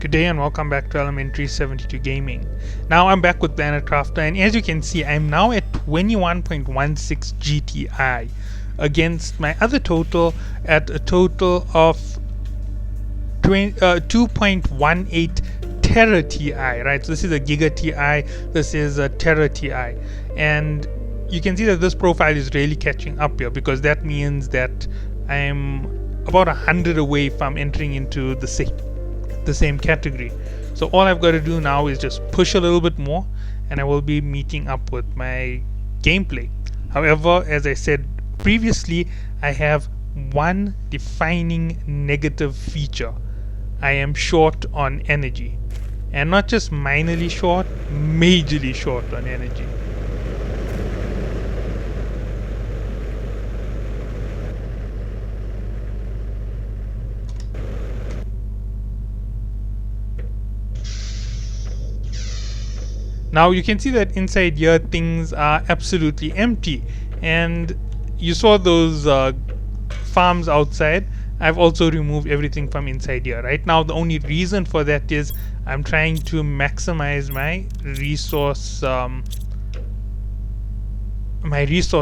Good day and welcome back to Elementary 72 Gaming. Now I'm back with Planet Crafter, and as you can see I'm now at 21.16 GTI against my other total at a total of 2.18 Tera TI, right? So this is a Giga TI, this is a Tera TI, and you can see that this profile is really catching up here, because that means that I'm about 100 away from entering into the same category. So all I've got to do now is just push a little bit more and I will be meeting up with my gameplay. However, as I said previously, I have one defining negative feature. I am short on energy, and not just minorly short, majorly short on energy. Now you can see that inside here things are absolutely empty, and you saw those farms outside. I've also removed everything from inside here. Right now the only reason for that is I'm trying to maximize my resource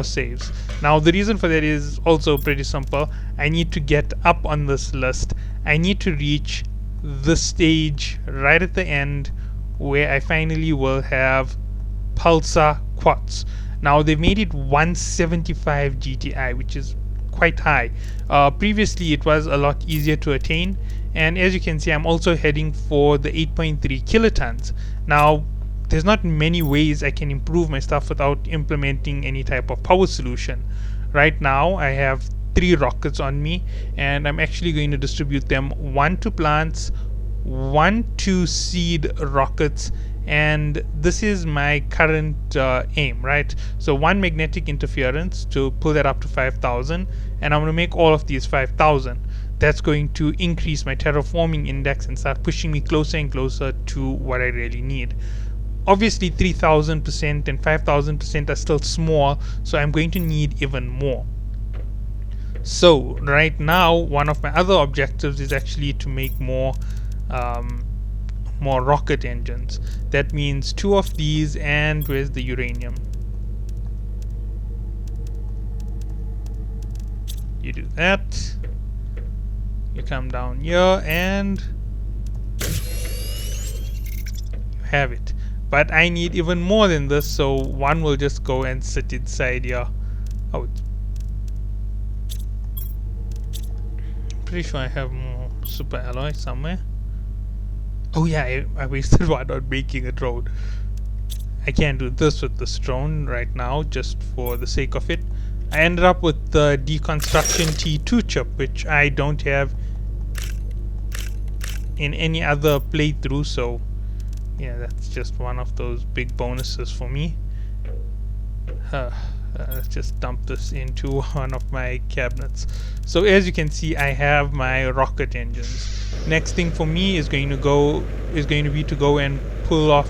saves. Now the reason for that is also pretty simple. I need to get up on this list. I need to reach the stage right at the end where I finally will have Pulsar Quartz. Now they've made it 175 GTI, which is quite high. Previously it was a lot easier to attain, and as you can see I'm also heading for the 8.3 kilotons. Now there's not many ways I can improve my stuff without implementing any type of power solution. Right now I have 3 rockets on me, and I'm actually going to distribute them, 1 to plants, 1 to seed rockets, and this is my current aim, right? So 1 magnetic interference to pull that up to 5,000, and I'm going to make all of these 5,000. That's going to increase my terraforming index and start pushing me closer and closer to what I really need. Obviously 3,000% and 5,000% are still small, so I'm going to need even more. So right now one of my other objectives is actually to make more rocket engines. That means 2 of these, and where's the uranium? You do that, you come down here and you have it. But I need even more than this, so 1 will just go and sit inside here. Oh, pretty sure I have more super alloy somewhere. Oh yeah, I wasted 1 on making a drone. I can't do this with this drone right now, just for the sake of it. I ended up with the deconstruction T2 chip, which I don't have in any other playthrough, so yeah, that's just one of those big bonuses for me. Let's just dump this into one of my cabinets. So as you can see, I have my rocket engines. Next thing for me is going to be to go and pull off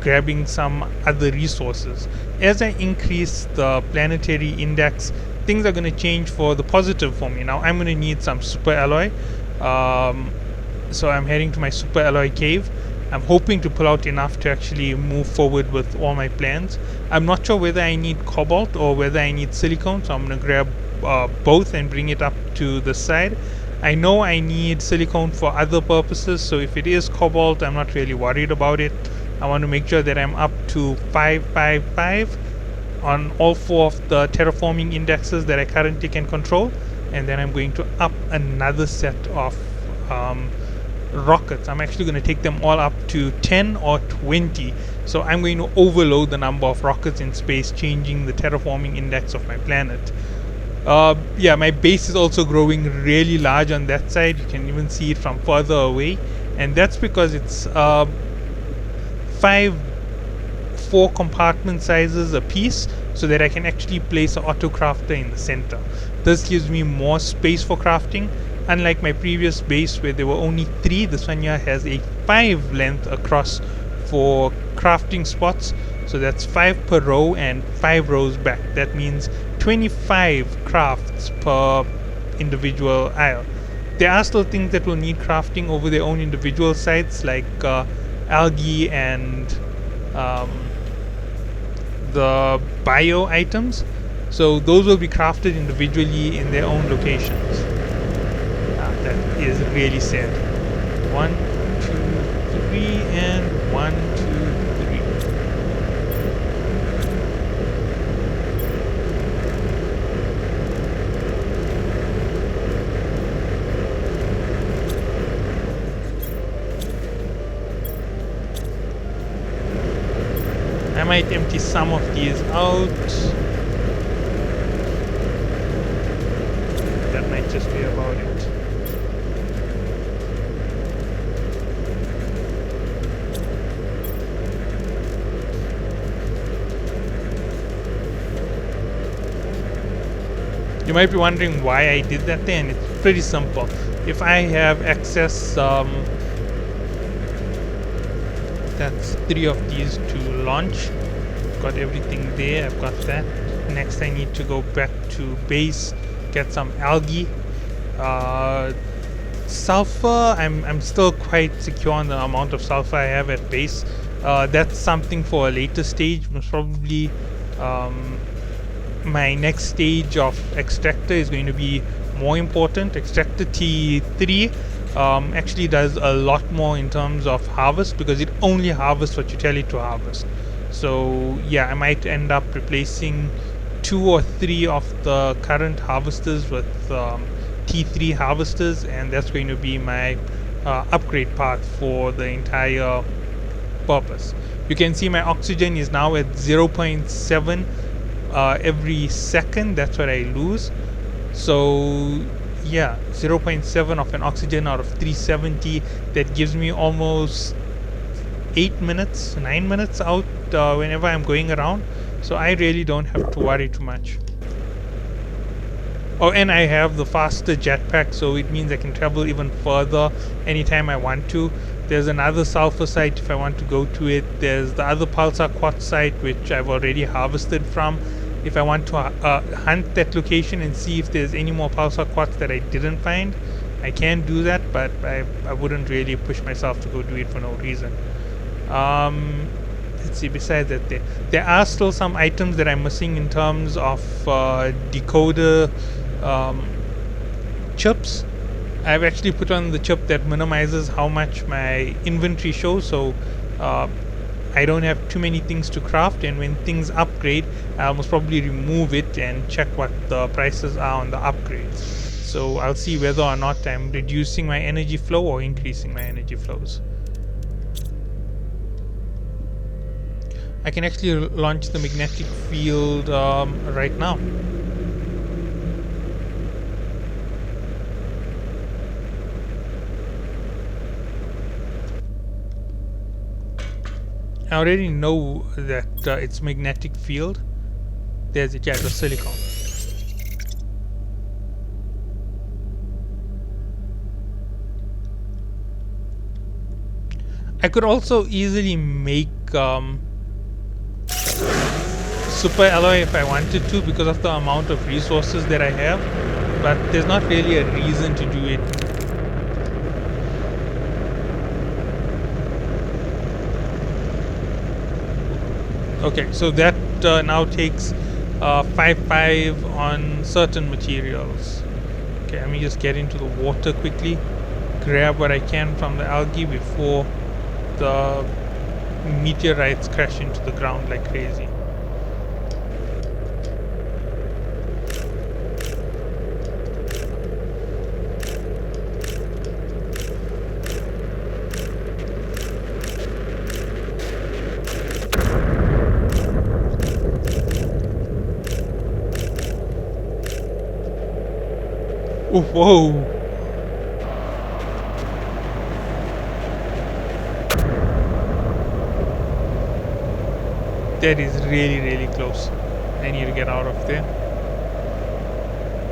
grabbing some other resources. As I increase the planetary index, things are going to change for the positive for me. Now I'm going to need some super alloy, so I'm heading to my super alloy cave. I'm hoping to pull out enough to actually move forward with all my plans. I'm not sure whether I need cobalt or whether I need silicone, so I'm going to grab both and bring it up to the side. I know I need silicone for other purposes, so if it is cobalt, I'm not really worried about it. I want to make sure that I'm up to 555 on all 4 of the terraforming indexes that I currently can control, and then I'm going to up another set of rockets. I'm actually going to take them all up to 10 or 20, so I'm going to overload the number of rockets in space, changing the terraforming index of my planet. Yeah, my base is also growing really large on that side. You can even see it from further away, and that's because it's 4 compartment sizes a piece, so that I can actually place an auto crafter in the center. This gives me more space for crafting. Unlike my previous base where there were only 3, this one here has a 5 length across for crafting spots. So that's 5 per row and 5 rows back. That means 25 crafts per individual aisle. there are still things that will need crafting over their own individual sites, like algae and the bio items. So those will be crafted individually in their own locations. That is really sad. 1, 2, 3, and 1, 2, 3. I might empty some of these out. That might just be about it. You might be wondering why I did that there, and it's pretty simple. If I have access, that's 3 of these to launch. Got everything there, I've got that. Next I need to go back to base, get some algae. Sulfur, I'm still quite secure on the amount of sulfur I have at base. That's something for a later stage, most probably. My next stage of extractor is going to be more important. Extractor T3 actually does a lot more in terms of harvest, because it only harvests what you tell it to harvest. So yeah, I might end up replacing 2 or 3 of the current harvesters with T3 harvesters, and that's going to be my upgrade path for the entire purpose. You can see my oxygen is now at 0.7 every second. That's what I lose. So yeah, 0.7 of an oxygen out of 370, that gives me almost 8 minutes, 9 minutes out whenever I'm going around. So I really don't have to worry too much. Oh, and I have the faster jetpack, so it means I can travel even further anytime I want to. There's another sulfur site if I want to go to it. There's the other pulsar quartz site, which I've already harvested from. If I want to hunt that location and see if there's any more pulsar quartz that I didn't find, I can do that, but I wouldn't really push myself to go do it for no reason. Let's see, besides that, there are still some items that I'm missing in terms of decoder chips. I've actually put on the chip that minimizes how much my inventory shows, so I don't have too many things to craft, and when things upgrade, I'll most probably remove it and check what the prices are on the upgrades. So I'll see whether or not I'm reducing my energy flow or increasing my energy flows. I can actually launch the magnetic field right now. I already know that it's magnetic field. There's it, yeah, the silicon. I could also easily make super alloy if I wanted to, because of the amount of resources that I have, but there's not really a reason to do it. Okay, so that now takes 5/5 on certain materials. Okay, let me just get into the water quickly, grab what I can from the algae before the meteorites crash into the ground like crazy. Oh, whoa! That is really, really close. I need to get out of there.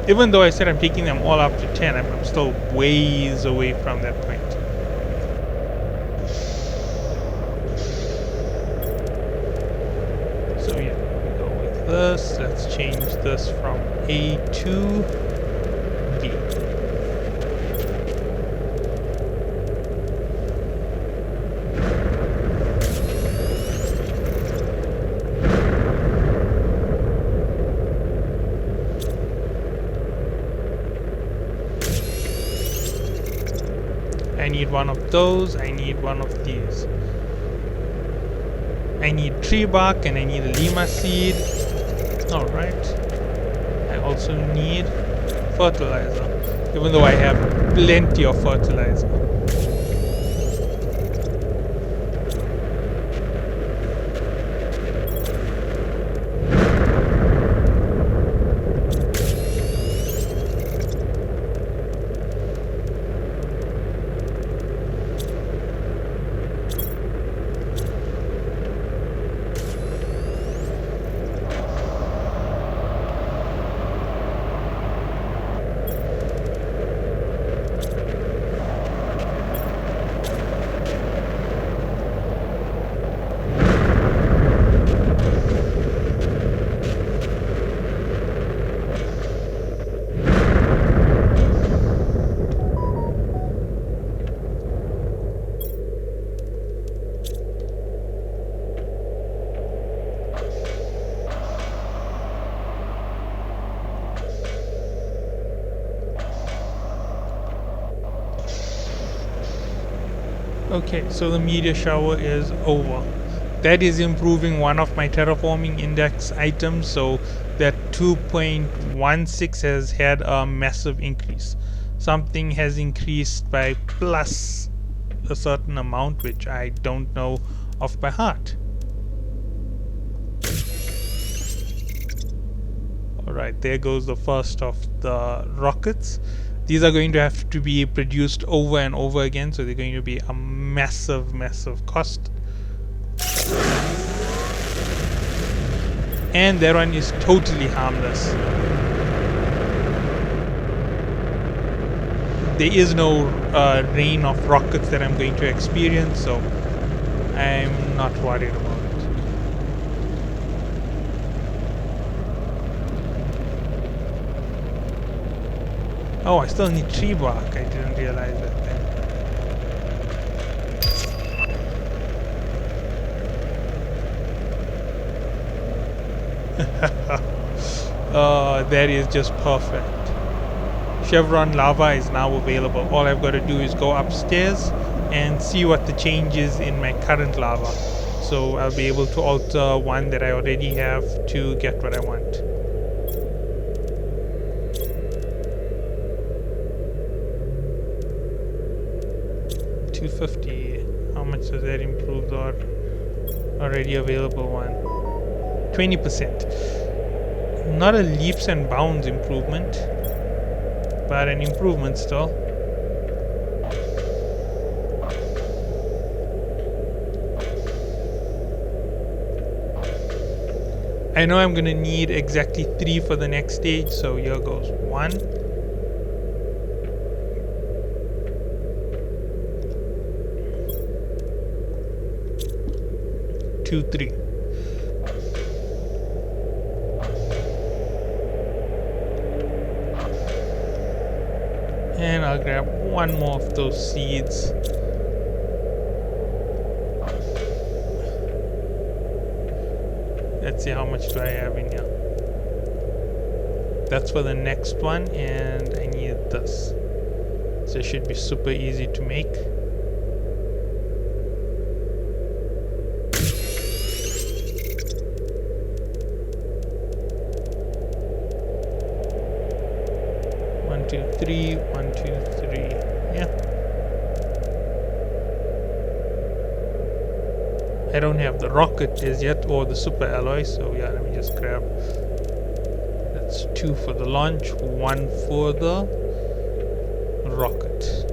Even though I said I'm taking them all up to 10, I'm still ways away from that point. So yeah, we go with this. Let's change this from A to B. need one of those. I need one of these. I need tree bark and I need a lima seed. Alright. I also need fertilizer, even though I have plenty of fertilizer. Okay, so the meteor shower is over. That is improving one of my terraforming index items, so that 2.16 has had a massive increase. Something has increased by plus a certain amount, which I don't know off by heart. Alright, there goes the first of the rockets. These are going to have to be produced over and over again, so they're going to be a massive, massive cost. And that one is totally harmless. There is no rain of rockets that I'm going to experience, so I'm not worried about it. Oh, I still need tree bark. I didn't realize that then. That is just perfect. Chevron lava is now available. All I've got to do is go upstairs and see what the change is in my current lava. So I'll be able to alter one that I already have to get what I want. $250. How much does that improve the already available one? 20%. Not a leaps and bounds improvement, but an improvement still. I know I'm gonna need exactly 3 for the next stage, so here goes 1. 2, 3. And I'll grab 1 more of those seeds. Let's see, how much do I have in here? That's for the next one, and I need this. So it should be super easy to make. One, two, three. 1, 2, 3. Yeah. I don't have the rocket as yet, or the super alloy, so yeah, let me just grab. That's 2 for the launch, 1 for the rocket.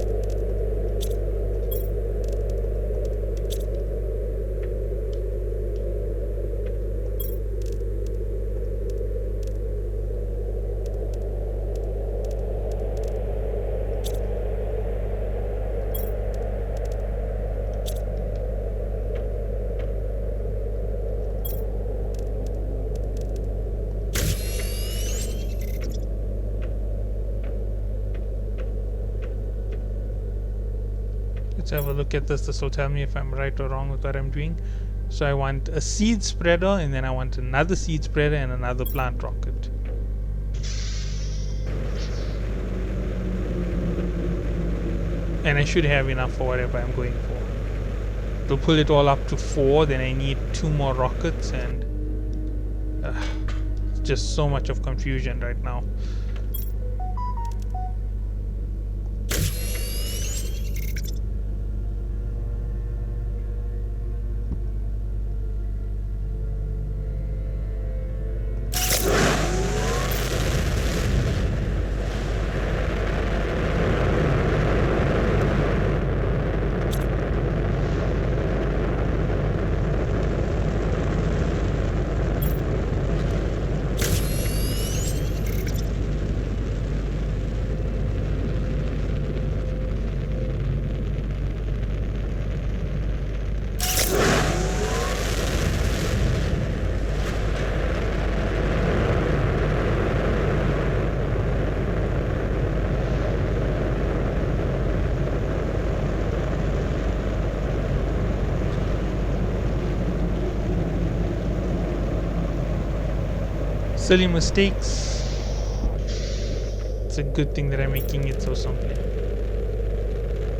Let's have a look at this. This will tell me if I'm right or wrong with what I'm doing. So I want a seed spreader, and then I want another seed spreader and another plant rocket. And I should have enough for whatever I'm going for. To pull it all up to 4, then I need 2 more rockets, and just so much of confusion right now. Silly mistakes. It's a good thing that I'm making it so simple.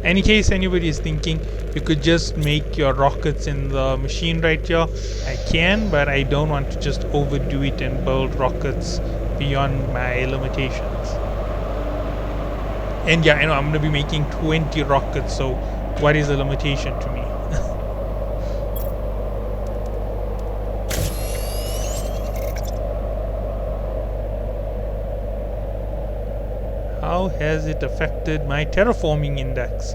In case anybody is thinking, you could just make your rockets in the machine right here. I can, but I don't want to just overdo it and build rockets beyond my limitations. And yeah, I know I'm going to be making 20 rockets, so what is a limitation to me? How has it affected my terraforming index?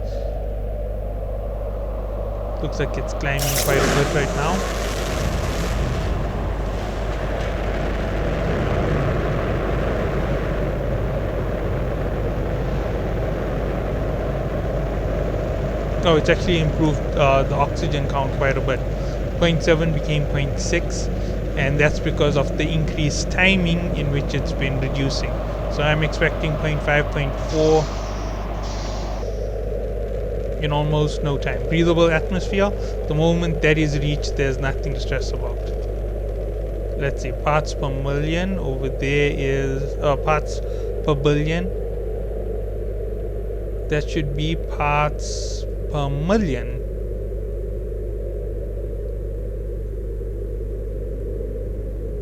Looks like it's climbing quite a bit right now. Oh, it's actually improved the oxygen count quite a bit. 0.7 became 0.6, and that's because of the increased timing in which it's been reducing. So I'm expecting 0.5, 0.4 in almost no time. Breathable atmosphere, the moment that is reached, there's nothing to stress about. Let's see, parts per million. Over there is parts per billion. That should be parts per million.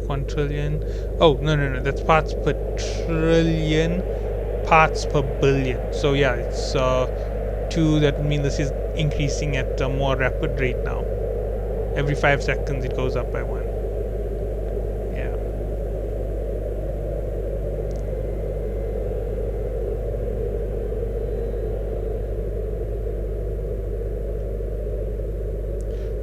Quintillion. Oh, no, that's parts per trillion, parts per billion. So yeah, it's 2. That would mean this is increasing at a more rapid rate now. Every 5 seconds it goes up by 1. Yeah.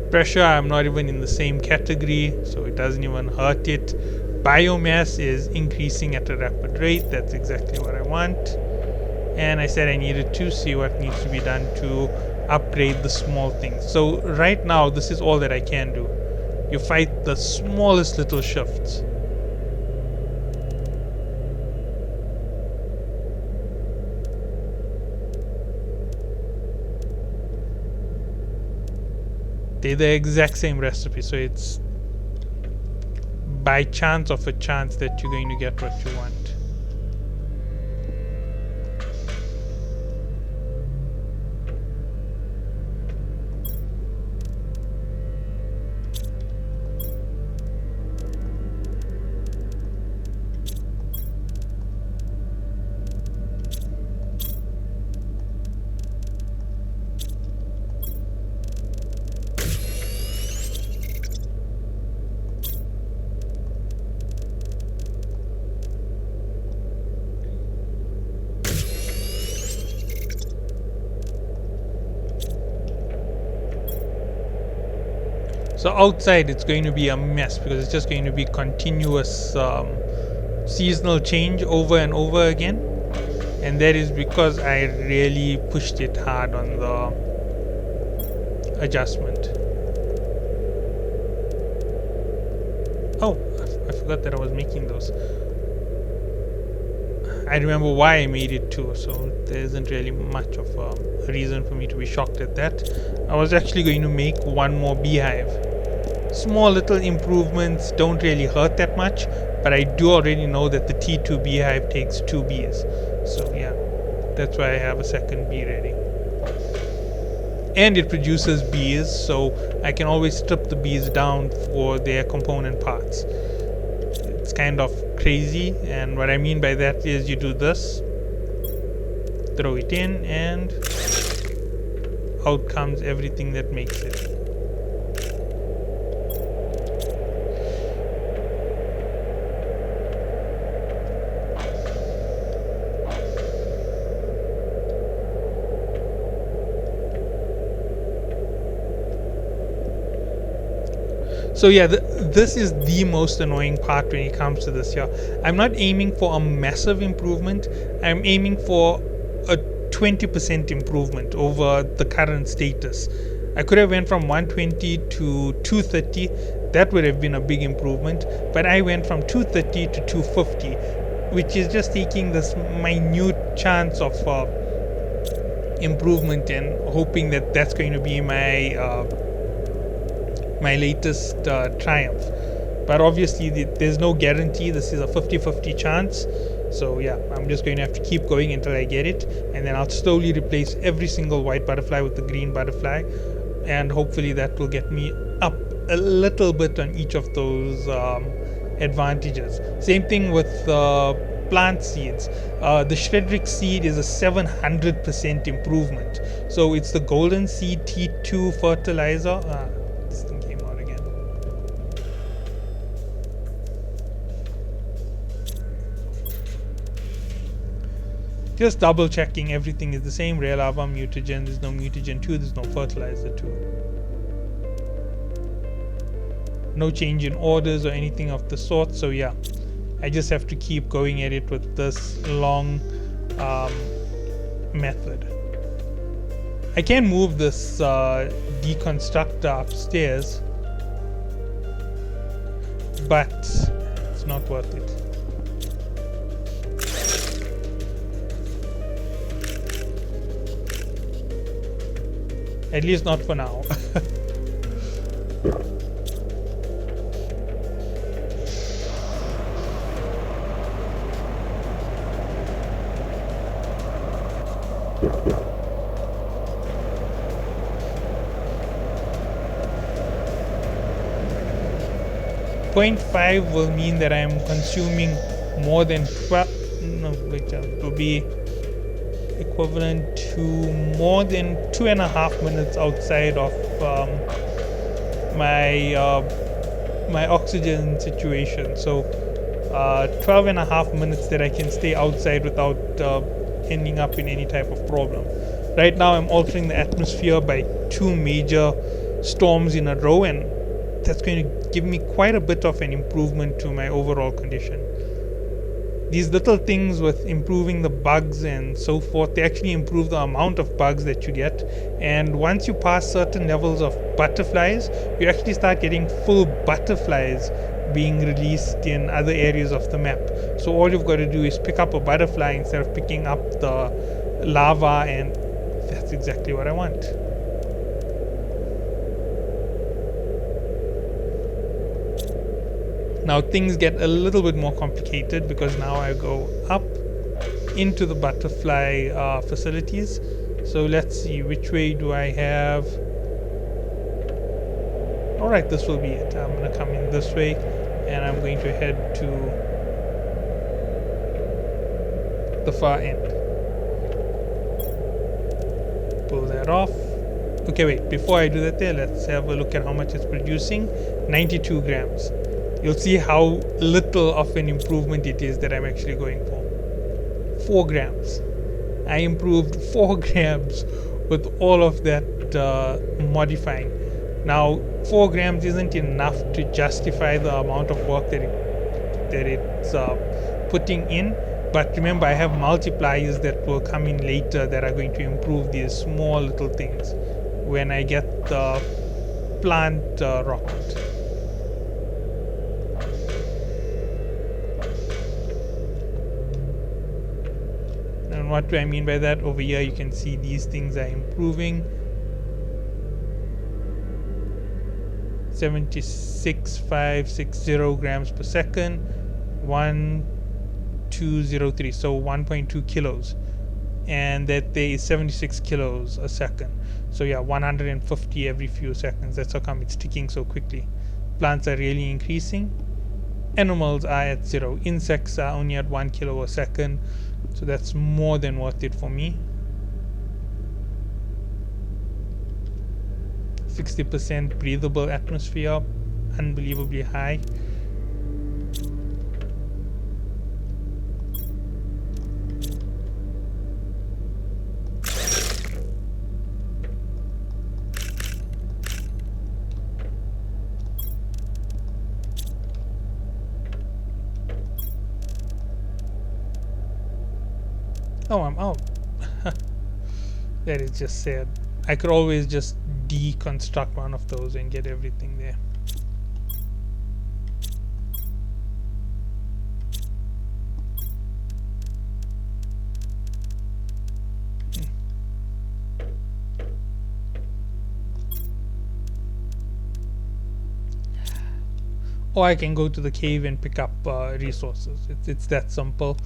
Pressure, I'm not even in the same category, so it doesn't even hurt it. Biomass is increasing at a rapid rate. That's exactly what I want. And I said I needed to see what needs to be done to upgrade the small things. So right now, this is all that I can do. You fight the smallest little shifts. They're the exact same recipe, so it's by chance of a chance that you're going to get what you want. So outside it's going to be a mess because it's just going to be continuous seasonal change over and over again, and that is because I really pushed it hard on the adjustment. Oh, I forgot that I was making those. I remember why I made it too, so there isn't really much of a reason for me to be shocked at that. I was actually going to make 1 more beehive. Small little improvements don't really hurt that much, but I do already know that the T2 beehive takes 2 bees. So yeah, that's why I have a second bee ready. and it produces bees, so I can always strip the bees down for their component parts. It's kind of crazy, and what I mean by that is you do this, throw it in, and out comes everything that makes it. So yeah, this is the most annoying part when it comes to this here. I'm not aiming for a massive improvement. I'm aiming for a 20% improvement over the current status. I could have went from 120 to 230. That would have been a big improvement. But I went from 230 to 250, which is just taking this minute chance of improvement and hoping that that's going to be my latest triumph. But obviously there's no guarantee. This is a 50-50 chance, so yeah, I'm just going to have to keep going until I get it, and then I'll slowly replace every single white butterfly with the green butterfly, and hopefully that will get me up a little bit on each of those advantages. Same thing with plant seeds. The Shredrick seed is a 700% improvement, so it's the golden seed T2 fertilizer. This thing came out again. Just double checking everything is the same. Rare larva, mutagen, there's no mutagen 2, there's no fertilizer 2. No change in orders or anything of the sort, so yeah, I just have to keep going at it with this long method. I can move this deconstructor upstairs, but it's not worth it. At least not for now. Point 0.5 will mean that I am consuming more than 12. No, wait, it will be equivalent to more than 2.5 minutes outside of my oxygen situation. So 12.5 minutes that I can stay outside without ending up in any type of problem. Right now I'm altering the atmosphere by 2 major storms in a row, and that's going to give me quite a bit of an improvement to my overall condition. These little things with improving the bugs and so forth, they actually improve the amount of bugs that you get. And once you pass certain levels of butterflies, you actually start getting full butterflies being released in other areas of the map. So all you've got to do is pick up a butterfly instead of picking up the lava, and that's exactly what I want. Now things get a little bit more complicated because now I go up into the butterfly facilities. So let's see, which way do I have? Alright, this will be it. I'm going to come in this way, and I'm going to head to the far end. Pull that off. Okay, wait, before I do that there, let's have a look at how much it's producing. 92 grams. You'll see how little of an improvement it is that I'm actually going for. 4 grams. I improved 4 grams with all of that modifying. Now, 4 grams isn't enough to justify the amount of work that it's putting in. But remember, I have multipliers that will come in later that are going to improve these small little things when I get the plant rocket. And what do I mean by that? Over here you can see these things are improving. 76,560 grams per second, 1,203, so 1.2 kilos. and that there is 76 kilos a second. So yeah, 150 every few seconds. That's how come it's ticking so quickly. Plants are really increasing. Animals are at 0. Insects are only at 1 kilo a second. So that's more than worth it for me. 60% breathable atmosphere, unbelievably high. Oh, I'm out. That is just sad. I could always just deconstruct one of those and get everything there. Or I can go to the cave and pick up resources. It's that simple.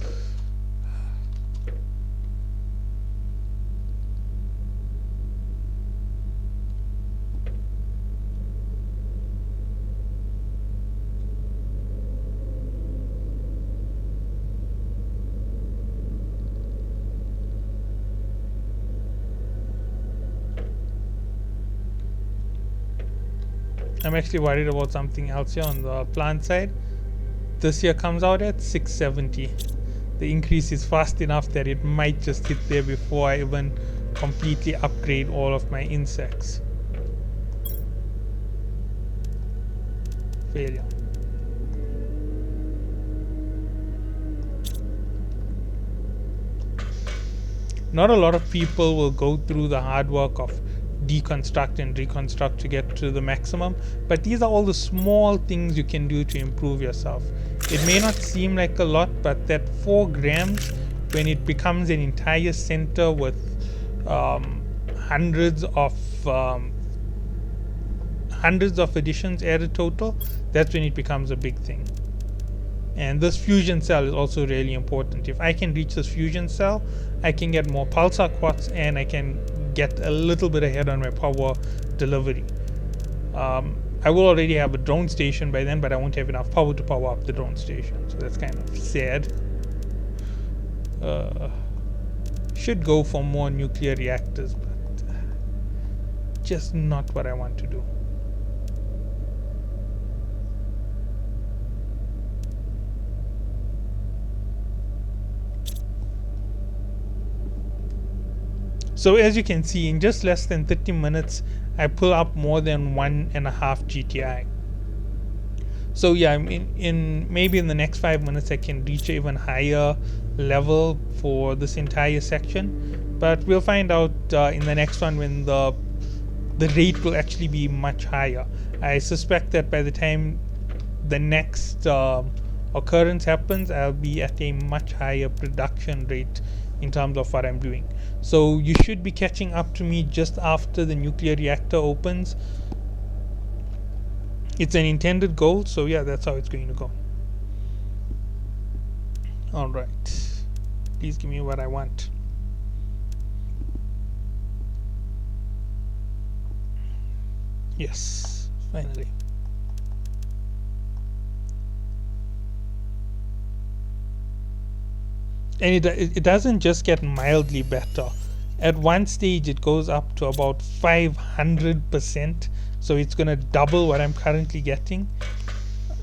I'm actually worried about something else here on the plant side. This here comes out at 670. The increase is fast enough that it might just hit there before I even completely upgrade all of my insects. Failure. Not a lot of people will go through the hard work of deconstruct and reconstruct to get to the maximum, but these are all the small things you can do to improve yourself. It may not seem like a lot, but that 4 grams, when it becomes an entire center with hundreds of additions added total, that's when it becomes a big thing. And this fusion cell is also really important. If I can reach this fusion cell, I can get more pulsar quartz and I can get a little bit ahead on my power delivery. I will already have a drone station by then, but I won't have enough power to power up the drone station, so that's kind of sad. Should go for more nuclear reactors, but just not what I want to do. So as you can see, in just less than 30 minutes, I pull up more than 1.5 GTI. So yeah, in maybe in the next 5 minutes I can reach an even higher level for this entire section. But we'll find out in the next one when the rate will actually be much higher. I suspect that by the time the next occurrence happens, I'll be at a much higher production rate in terms of what I'm doing. So you should be catching up to me just after the nuclear reactor opens. It's an intended goal, so yeah, that's how it's going to go. Alright, please give me what I want. Yes, finally. And it doesn't just get mildly better. At one stage it goes up to about 500%, so it's gonna double what I'm currently getting,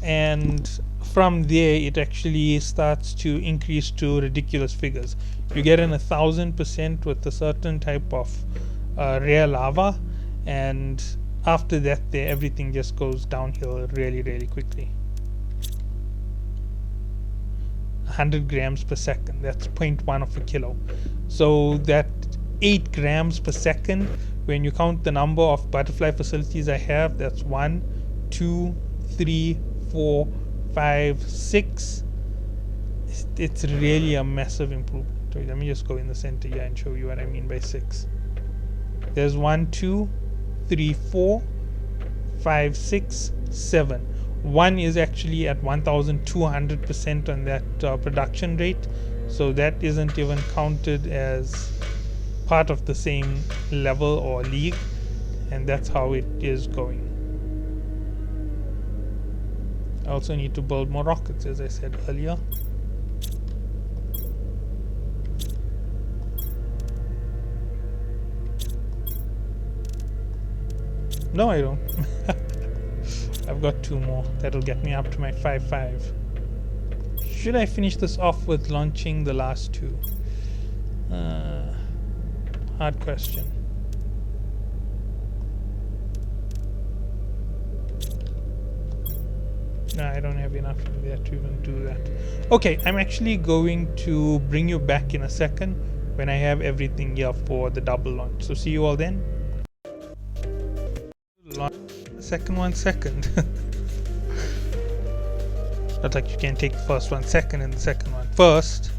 and from there it actually starts to increase to ridiculous figures. You get in 1000% with a certain type of rare lava, and after that everything just goes downhill really quickly. 100 grams per second, that's 0.1 of a kilo. So that 8 grams per second, when you count the number of butterfly facilities I have, that's 1, 2, 3, 4, 5, 6. It's really a massive improvement. Wait, let me just go in the center here and show you what I mean by 6. There's 1, 2, 3, 4, 5, 6, 7. 1 is actually at 1200% on that production rate. so that isn't even counted as part of the same level or league, and that's how it is going. I also need to build more rockets, as I said earlier. No, I don't. I've got 2 more. That'll get me up to my 5-5. Should I finish this off with launching the last 2? Hard question. No, I don't have enough in there to even do that. Okay, I'm actually going to bring you back in a second when I have everything here for the double launch. So see you all then. Launch the second one second. Not like you can take the first one second and the second one first.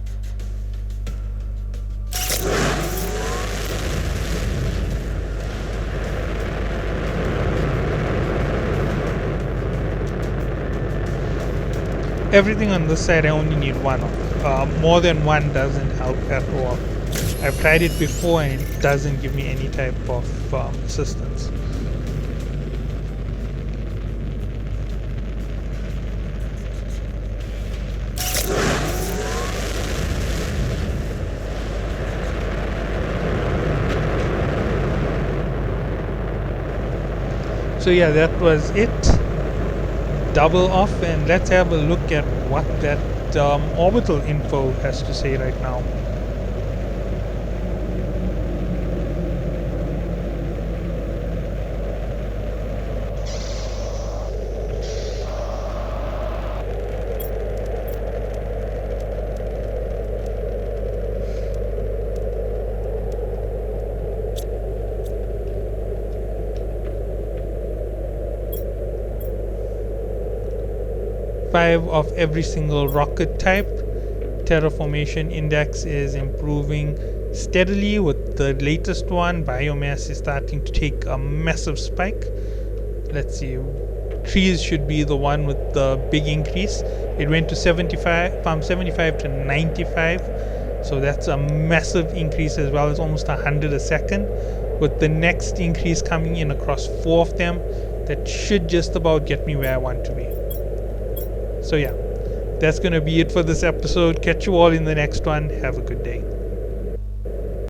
Everything on this side I only need 1 of. More than 1 doesn't help at all. I've tried it before and it doesn't give me any type of assistance. So yeah, that was it. Double off, and let's have a look at what that orbital info has to say right now. Five of every single rocket type. Terraformation index is improving steadily with the latest one. Biomass is starting to take a massive spike. Let's see, trees should be the one with the big increase. It went to 75, from 75 to 95, so that's a massive increase as well. It's almost 100 a second, with the next increase coming in across 4 of them. That should just about get me where I want to be. So yeah, that's gonna be it for this episode. Catch you all in the next one. Have a good day.